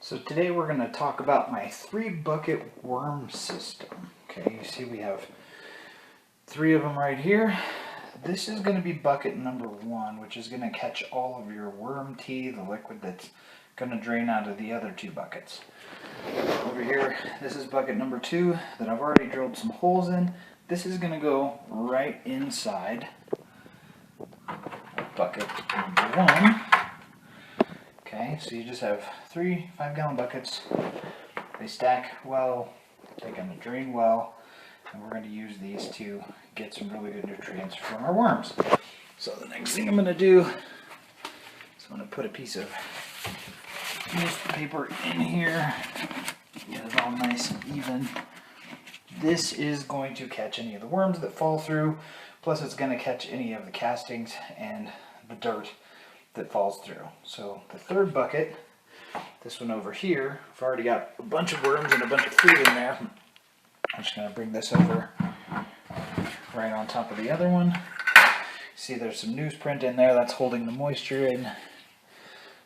So today we're going to talk about my 3-bucket worm system. Okay, you see we have 3 of them right here. This is going to be bucket number 1, which is going to catch all of your worm tea, the liquid that's going to drain out of the other 2 buckets. Over here, this is bucket number 2 that I've already drilled some holes in. This is going to go right inside bucket number 1. Okay, so you just have 3 5-gallon buckets. They stack well, they're going to drain well, and we're going to use these to get some really good nutrients from our worms. So the next thing I'm going to do is I'm going to put a piece of newspaper in here, get it all nice and even. This is going to catch any of the worms that fall through, plus it's going to catch any of the castings and the dirt that falls through. So the 3rd bucket, this one over here, I've already got a bunch of worms and a bunch of food in there. I'm just going to bring this over right on top of the other one. See, there's some newsprint in there that's holding the moisture in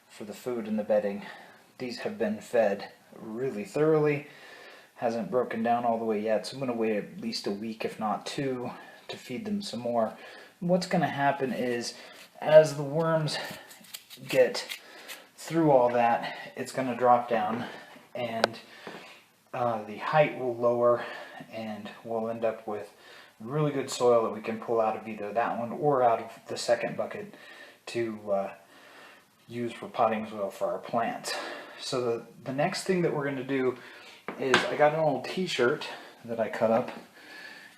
for the food and the bedding. These have been fed really thoroughly. Hasn't broken down all the way yet, so I'm going to wait at least a week, if not 2, to feed them some more. What's going to happen is, as the worms get through all that, it's going to drop down, and the height will lower, and we'll end up with really good soil that we can pull out of either that one or out of the 2nd bucket to use for potting soil for our plants. So the next thing that we're going to do is, I got an old t-shirt that I cut up,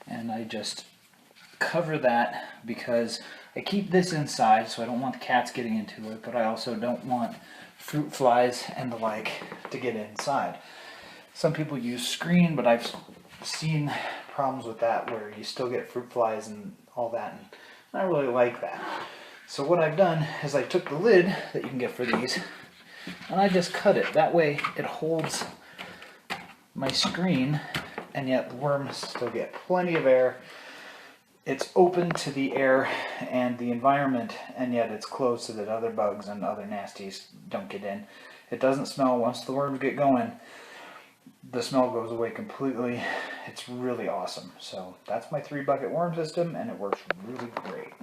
and I just cover that because I keep this inside, so I don't want the cats getting into it, but I also don't want fruit flies and the like to get inside. Some people use screen, but I've seen problems with that where you still get fruit flies and all that, and I really like that. So what I've done is I took the lid that you can get for these, and I just cut it. That way it holds my screen, and yet the worms still get plenty of air. It's open to the air and the environment, and yet it's closed so that other bugs and other nasties don't get in. It doesn't smell. Once the worms get going, the smell goes away completely. It's really awesome. So that's my 3-bucket worm system, and it works really great.